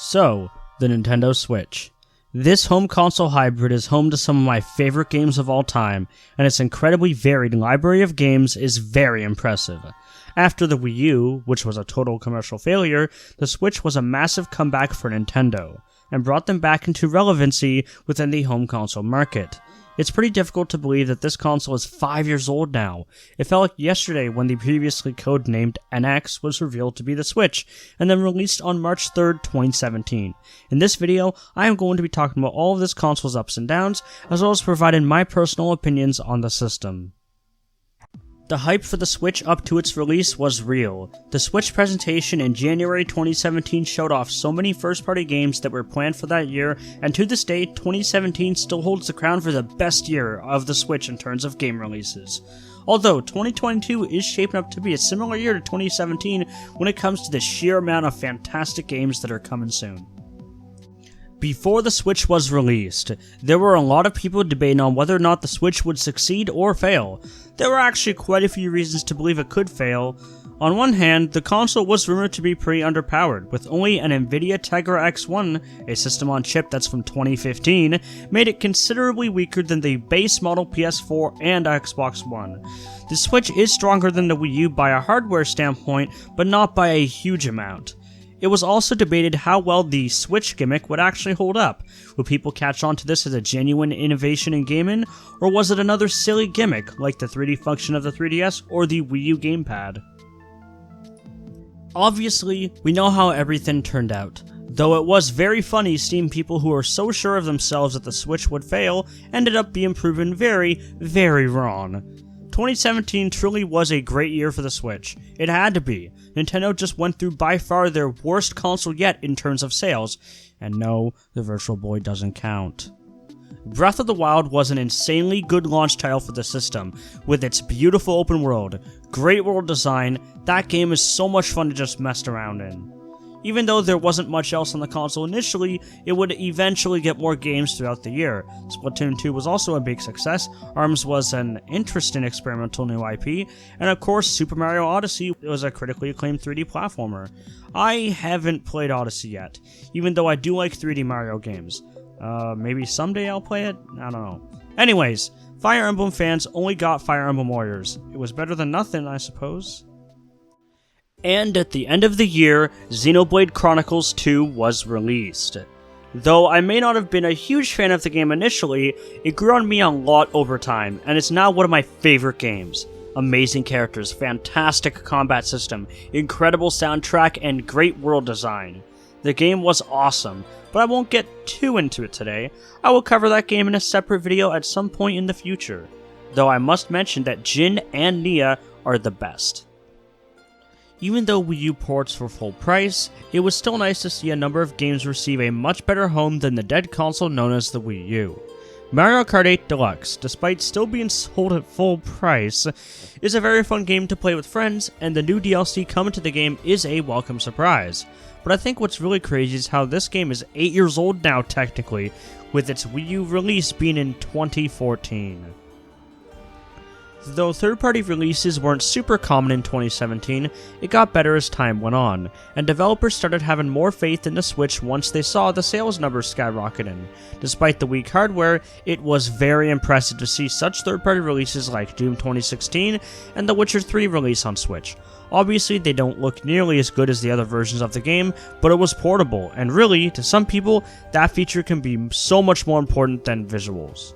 So, the Nintendo Switch. This home console hybrid is home to some of my favorite games of all time, and its incredibly varied library of games is very impressive. After the Wii U, which was a total commercial failure, the Switch was a massive comeback for Nintendo, and brought them back into relevancy within the home console market. It's pretty difficult to believe that this console is 5 years old now. It felt like yesterday when the previously codenamed NX was revealed to be the Switch, and then released on March 3rd, 2017. In this video, I am going to be talking about all of this console's ups and downs, as well as providing my personal opinions on the system. The hype for the Switch up to its release was real. The Switch presentation in January 2017 showed off so many first-party games that were planned for that year, and to this day, 2017 still holds the crown for the best year of the Switch in terms of game releases. Although 2022 is shaping up to be a similar year to 2017 when it comes to the sheer amount of fantastic games that are coming soon. Before the Switch was released, there were a lot of people debating on whether or not the Switch would succeed or fail. There were actually quite a few reasons to believe it could fail. On one hand, the console was rumored to be pretty underpowered, with only an Nvidia Tegra X1, a system on chip that's from 2015, made it considerably weaker than the base model PS4 and Xbox One. The Switch is stronger than the Wii U by a hardware standpoint, but not by a huge amount. It was also debated how well the Switch gimmick would actually hold up. Would people catch on to this as a genuine innovation in gaming, or was it another silly gimmick like the 3D function of the 3DS or the Wii U gamepad? Obviously, we know how everything turned out, though it was very funny seeing people who were so sure of themselves that the Switch would fail ended up being proven very, very wrong. 2017 truly was a great year for the Switch. It had to be. Nintendo just went through by far their worst console yet in terms of sales. And no, the Virtual Boy doesn't count. Breath of the Wild was an insanely good launch title for the system, with its beautiful open world, great world design. That game is so much fun to just mess around in. Even though there wasn't much else on the console initially, it would eventually get more games throughout the year. Splatoon 2 was also a big success, ARMS was an interesting experimental new IP, and of course Super Mario Odyssey was a critically acclaimed 3D platformer. I haven't played Odyssey yet, even though I do like 3D Mario games. Maybe someday I'll play it? I don't know. Anyways, Fire Emblem fans only got Fire Emblem Warriors. It was better than nothing, I suppose. And at the end of the year, Xenoblade Chronicles 2 was released. Though I may not have been a huge fan of the game initially, it grew on me a lot over time, and it's now one of my favorite games. Amazing characters, fantastic combat system, incredible soundtrack, and great world design. The game was awesome, but I won't get too into it today. I will cover that game in a separate video at some point in the future. Though I must mention that Jin and Nia are the best. Even though Wii U ports were full price, it was still nice to see a number of games receive a much better home than the dead console known as the Wii U. Mario Kart 8 Deluxe, despite still being sold at full price, is a very fun game to play with friends, and the new DLC coming to the game is a welcome surprise. But I think what's really crazy is how this game is 8 years old now technically, with its Wii U release being in 2014. Though third-party releases weren't super common in 2017, it got better as time went on, and developers started having more faith in the Switch once they saw the sales numbers skyrocketing. Despite the weak hardware, it was very impressive to see such third-party releases like Doom 2016 and The Witcher 3 release on Switch. Obviously, they don't look nearly as good as the other versions of the game, but it was portable, and really, to some people, that feature can be so much more important than visuals.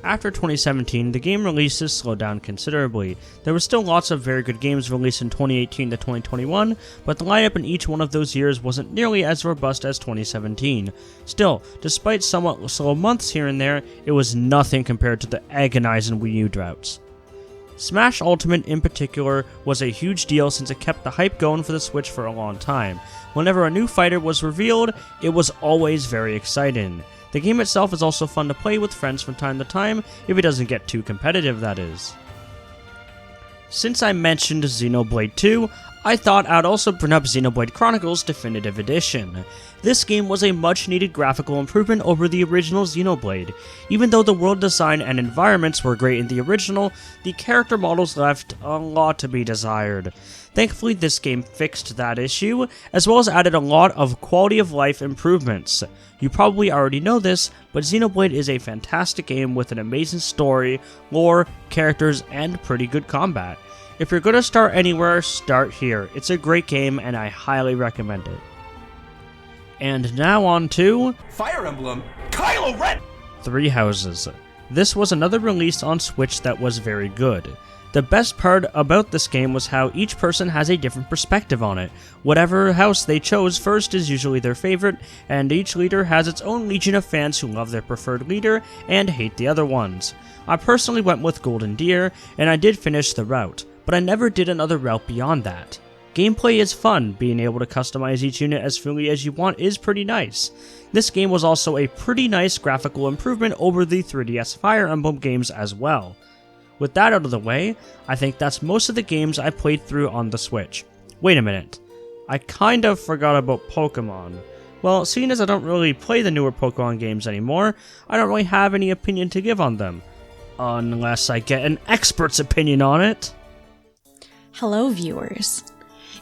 After 2017, the game releases slowed down considerably. There were still lots of very good games released in 2018 to 2021, but the lineup in each one of those years wasn't nearly as robust as 2017. Still, despite somewhat slow months here and there, it was nothing compared to the agonizing Wii U droughts. Smash Ultimate in particular was a huge deal since it kept the hype going for the Switch for a long time. Whenever a new fighter was revealed, it was always very exciting. The game itself is also fun to play with friends from time to time, if it doesn't get too competitive, that is. Since I mentioned Xenoblade 2, I thought I'd also bring up Xenoblade Chronicles Definitive Edition. This game was a much needed graphical improvement over the original Xenoblade. Even though the world design and environments were great in the original, the character models left a lot to be desired. Thankfully, this game fixed that issue, as well as added a lot of quality of life improvements. You probably already know this, but Xenoblade is a fantastic game with an amazing story, lore, characters, and pretty good combat. If you're going to start anywhere, start here. It's a great game, and I highly recommend it. And now on to Fire Emblem Kylo Ren! Three Houses. This was another release on Switch that was very good. The best part about this game was how each person has a different perspective on it. Whatever house they chose first is usually their favorite, and each leader has its own legion of fans who love their preferred leader and hate the other ones. I personally went with Golden Deer, and I did finish the route, but I never did another route beyond that. Gameplay is fun, being able to customize each unit as freely as you want is pretty nice. This game was also a pretty nice graphical improvement over the 3DS Fire Emblem games as well. With that out of the way, I think that's most of the games I played through on the Switch. Wait a minute, I kind of forgot about Pokemon. Well, seeing as I don't really play the newer Pokemon games anymore, I don't really have any opinion to give on them. Unless I get an expert's opinion on it. Hello viewers.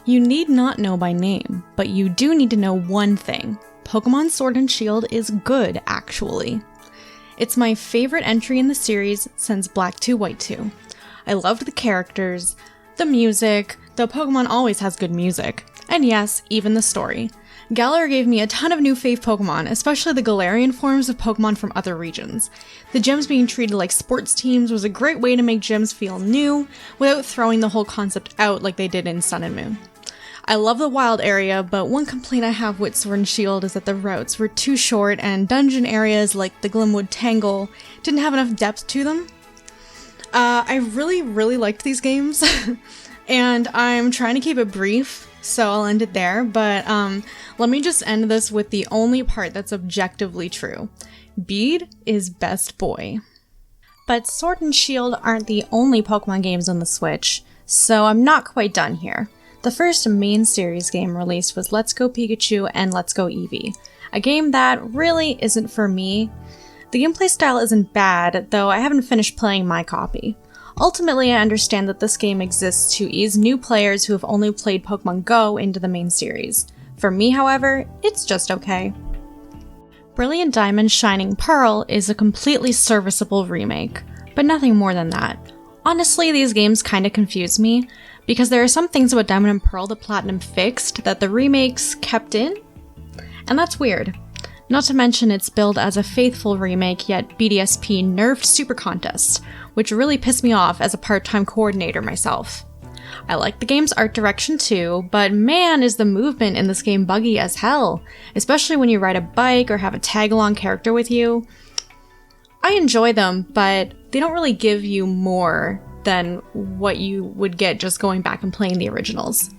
You need not know by name, but you do need to know one thing. Pokemon Sword and Shield is good, actually. It's my favorite entry in the series since Black 2 White 2. I loved the characters, the music, though Pokemon always has good music, and yes, even the story. Galar gave me a ton of new fave Pokemon, especially the Galarian forms of Pokemon from other regions. The gyms being treated like sports teams was a great way to make gyms feel new, without throwing the whole concept out like they did in Sun and Moon. I love the wild area, but one complaint I have with Sword and Shield is that the routes were too short and dungeon areas like the Glimwood Tangle didn't have enough depth to them. I really liked these games, and I'm trying to keep it brief, so I'll end it there, but let me just end this with the only part that's objectively true. Bede is best boy. But Sword and Shield aren't the only Pokemon games on the Switch, so I'm not quite done here. The first main series game released was Let's Go Pikachu and Let's Go Eevee, a game that really isn't for me. The gameplay style isn't bad, though I haven't finished playing my copy. Ultimately, I understand that this game exists to ease new players who have only played Pokemon Go into the main series. For me, however, it's just okay. Brilliant Diamond Shining Pearl is a completely serviceable remake, but nothing more than that. Honestly, these games kinda confuse me, because there are some things about Diamond and Pearl that Platinum fixed that the remakes kept in, and that's weird. Not to mention it's billed as a faithful remake, yet BDSP nerfed Super Contest, which really pissed me off as a part-time coordinator myself. I like the game's art direction too, but man is the movement in this game buggy as hell, especially when you ride a bike or have a tag-along character with you. I enjoy them, but they don't really give you more than what you would get just going back and playing the originals.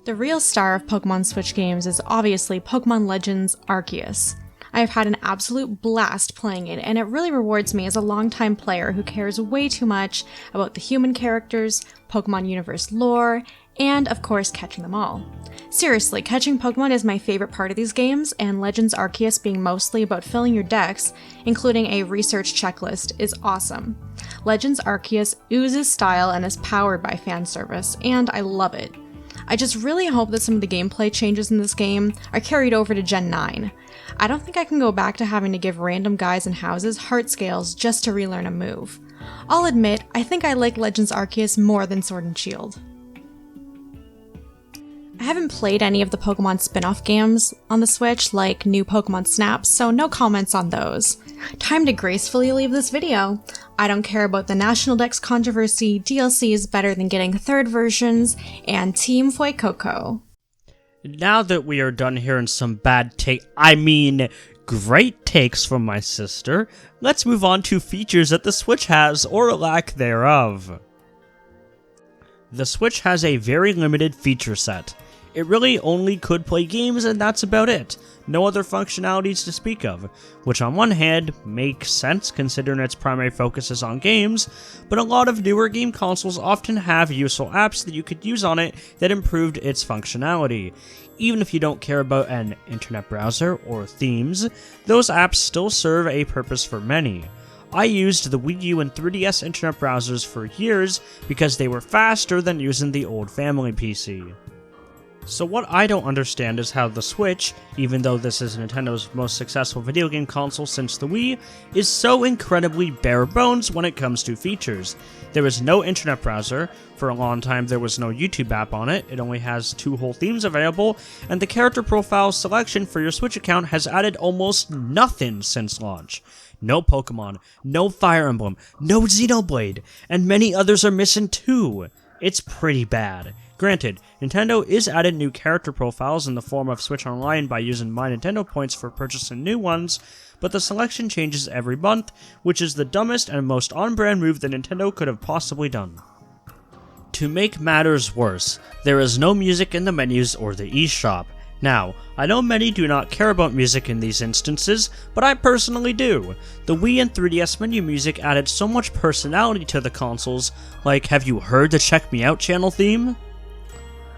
The real star of Pokemon Switch games is obviously Pokemon Legends Arceus. I have had an absolute blast playing it, and it really rewards me as a longtime player who cares way too much about the human characters, Pokemon universe lore, and of course catching them all. Seriously, catching Pokemon is my favorite part of these games, and Legends Arceus being mostly about filling your decks, including a research checklist, is awesome. Legends Arceus oozes style and is powered by fan service, and I love it. I just really hope that some of the gameplay changes in this game are carried over to Gen 9. I don't think I can go back to having to give random guys and houses heart scales just to relearn a move. I'll admit, I think I like Legends Arceus more than Sword and Shield. I haven't played any of the Pokemon spin-off games on the Switch, like New Pokemon Snap, so no comments on those. Time to gracefully leave this video. I don't care about the National Dex controversy, DLC is better than getting third versions, and Team Fuecoco. Now that we are done hearing some great takes from my sister, let's move on to features that the Switch has, or lack thereof. The Switch has a very limited feature set. It really only could play games, and that's about it. No other functionalities to speak of, which on one hand makes sense considering its primary focus is on games, but a lot of newer game consoles often have useful apps that you could use on it that improved its functionality. Even if you don't care about an internet browser or themes, those apps still serve a purpose for many. I used the Wii U and 3DS internet browsers for years because they were faster than using the old family PC. So what I don't understand is how the Switch, even though this is Nintendo's most successful video game console since the Wii, is so incredibly bare bones when it comes to features. There is no internet browser, for a long time there was no YouTube app on it, it only has 2 whole themes available, and the character profile selection for your Switch account has added almost nothing since launch. No Pokemon, no Fire Emblem, no Xenoblade, and many others are missing too. It's pretty bad. Granted, Nintendo is added new character profiles in the form of Switch Online by using My Nintendo points for purchasing new ones, but the selection changes every month, which is the dumbest and most on-brand move that Nintendo could have possibly done. To make matters worse, there is no music in the menus or the eShop. Now, I know many do not care about music in these instances, but I personally do. The Wii and 3DS menu music added so much personality to the consoles, like have you heard the Check Me Out channel theme?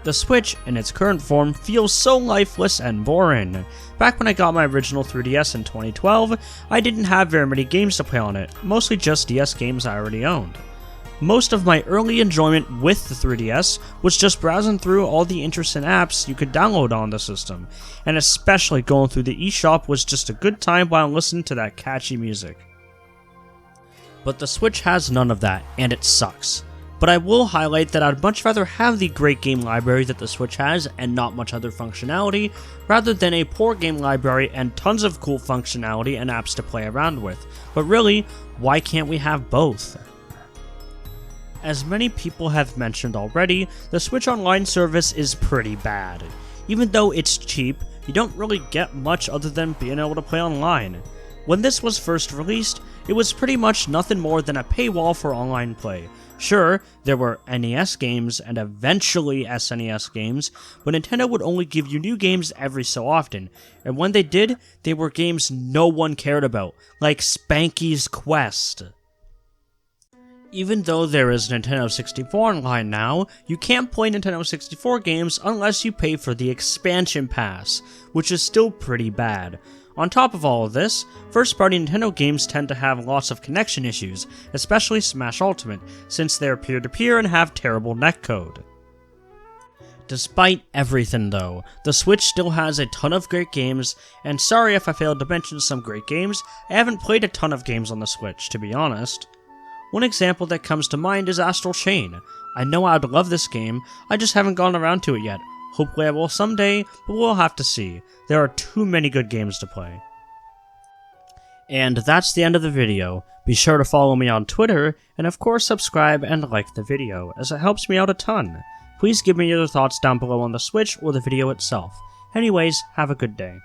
The Switch, in its current form, feels so lifeless and boring. Back when I got my original 3DS in 2012, I didn't have very many games to play on it, mostly just DS games I already owned. Most of my early enjoyment with the 3DS was just browsing through all the interesting apps you could download on the system, and especially going through the eShop was just a good time while listening to that catchy music. But the Switch has none of that, and it sucks. But I will highlight that I'd much rather have the great game library that the Switch has and not much other functionality, rather than a poor game library and tons of cool functionality and apps to play around with. But really, why can't we have both? As many people have mentioned already, the Switch Online service is pretty bad. Even though it's cheap, you don't really get much other than being able to play online. When this was first released, it was pretty much nothing more than a paywall for online play. Sure, there were NES games and eventually SNES games, but Nintendo would only give you new games every so often, and when they did, they were games no one cared about, like Spanky's Quest. Even though there is Nintendo 64 Online now, you can't play Nintendo 64 games unless you pay for the expansion pass, which is still pretty bad. On top of all of this, first-party Nintendo games tend to have lots of connection issues, especially Smash Ultimate, since they're peer-to-peer and have terrible netcode. Despite everything though, the Switch still has a ton of great games, and sorry if I failed to mention some great games, I haven't played a ton of games on the Switch, to be honest. One example that comes to mind is Astral Chain. I know I'd love this game, I just haven't gone around to it yet. Hopefully I will someday, but we'll have to see. There are too many good games to play. And that's the end of the video. Be sure to follow me on Twitter, and of course subscribe and like the video, as it helps me out a ton. Please give me your thoughts down below on the Switch or the video itself. Anyways, have a good day.